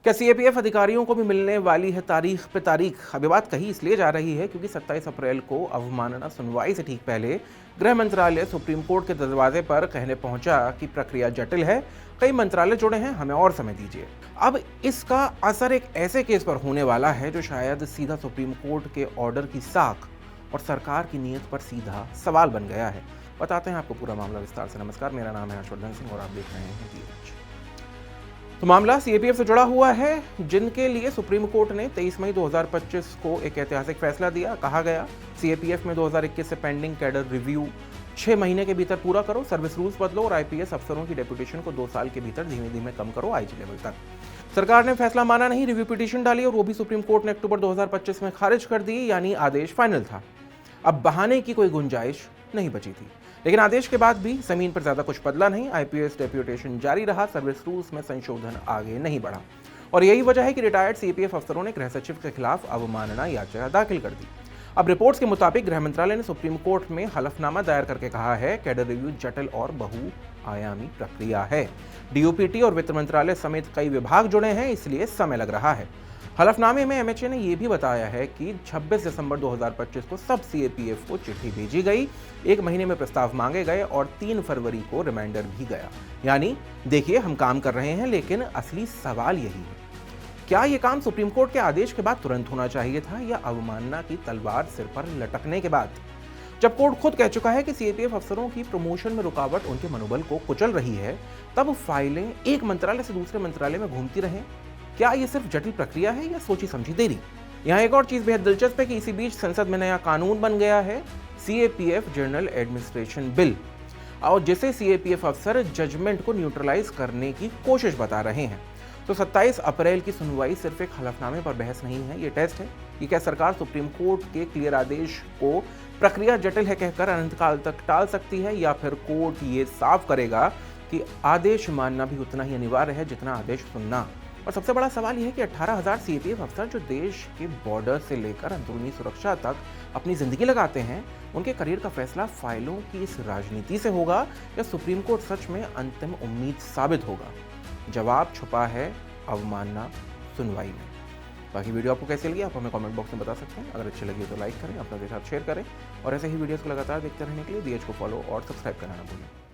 क्या सीएपीएफ अधिकारियों को भी मिलने वाली है तारीख पे तारीख? अब ये बात कही इसलिए जा रही है क्योंकि 27 अप्रैल को अवमानना सुनवाई से ठीक पहले गृह मंत्रालय सुप्रीम कोर्ट के दरवाजे पर कहने पहुंचा कि प्रक्रिया जटिल है, कई मंत्रालय जुड़े हैं, हमें और समय दीजिए। अब इसका असर एक ऐसे केस पर होने वाला है जो शायद सीधा सुप्रीम कोर्ट के ऑर्डर की साख और सरकार की नीयत पर सीधा सवाल बन गया है। बताते हैं आपको पूरा मामला विस्तार से। नमस्कार, मेरा नाम है हर्षवर्धन सिंह और आप देख रहे हैं DH। तो मामला सीएपीएफ से जुड़ा हुआ है, जिनके लिए सुप्रीम कोर्ट ने 23 मई 2025 को एक ऐतिहासिक फैसला दिया। कहा गया, सीएपीएफ में 2021 से पेंडिंग कैडर रिव्यू 6 महीने के भीतर पूरा करो, सर्विस रूल्स बदलो और आईपीएस अफसरों की डेपुटेशन को 2 साल के भीतर धीमे धीमे कम करो आईजी लेवल तक। सरकार ने फैसला माना नहीं, रिव्यू पिटीशन डाली और वो भी सुप्रीम कोर्ट ने अक्टूबर 2025 में खारिज कर दी, यानी आदेश फाइनल था। अब बहाने की कोई गुंजाइश नहीं बची थी। लेकिन आदेश के बाद भी जमीन पर ज्यादा कुछ बदला नहीं। आईपीएस डेप्यूटेशन जारी रहा, सर्विस रूल्स में संशोधन आगे नहीं बढ़ा और यही वजह है कि रिटायर्ड सीपीएफ अफसरों ने गृह सचिव के खिलाफ अवमानना याचिका दाखिल कर दी। अब रिपोर्ट्स के मुताबिक गृह मंत्रालय ने सुप्रीम कोर्ट में हलफनामा दायर करके कहा है, कैडर रिव्यू जटिल और बहुआयामी प्रक्रिया है। डीओपीटी और वित्त मंत्रालय समेत कई विभाग जुड़े हैं, इसलिए समय लग रहा है। हलफनामे में एमएचए ने यह भी बताया है कि 26 दिसंबर 2025 को सब सीएपीएफ को चिट्ठी भेजी गई, 1 महीने में प्रस्ताव मांगे गए और 3 फरवरी को रिमाइंडर भी गया। यानी देखिए, हम काम कर रहे हैं, लेकिन असली सवाल यही है, क्या यह काम सुप्रीम कोर्ट के आदेश के बाद तुरंत होना चाहिए था या अवमानना की तलवार सिर पर लटकने के बाद? जब कोर्ट खुद कह चुका है कि सीएपीएफ अफसरों की प्रमोशन में रुकावट उनके मनोबल को कुचल रही है, तब फाइलें एक मंत्रालय से दूसरे मंत्रालय में घूमती रहें। क्या ये सिर्फ जटिल प्रक्रिया है या सोची समझी देरी? यहाँ एक और चीज बेहद दिलचस्प है कि इसी बीच संसद में नया कानून बन गया है, सीएपीएफ जनरल एडमिनिस्ट्रेशन बिल, और जिसे सीएपीएफ अफसर जजमेंट को न्यूट्रलाइज करने की कोशिश बता रहे हैं। तो 27 अप्रैल की सुनवाई सिर्फ एक हलफनामे पर बहस नहीं है, ये टेस्ट है कि क्या सरकार सुप्रीम कोर्ट के क्लियर आदेश को प्रक्रिया जटिल है कहकर अनंतकाल तक टाल सकती है, या फिर कोर्ट ये साफ करेगा कि आदेश मानना भी उतना ही अनिवार्य है जितना आदेश सुनना। और सबसे बड़ा सवाल यह है कि 18,000 सीएपीएफ अफसर जो देश के बॉर्डर से लेकर अंदरूनी सुरक्षा तक अपनी जिंदगी लगाते हैं, उनके करियर का फैसला फाइलों की इस राजनीति से होगा या सुप्रीम कोर्ट सच में अंतिम उम्मीद साबित होगा? जवाब छुपा है अवमानना सुनवाई में। बाकी वीडियो आपको कैसे लगी, आप हमें कमेंट बॉक्स में बता सकते हैं। अगर अच्छी लगी तो लाइक करें, अपनों के साथ शेयर करें और ऐसे ही वीडियोस को लगातार देखते रहने के लिए DH को फॉलो और सब्सक्राइब करना ना भूलें।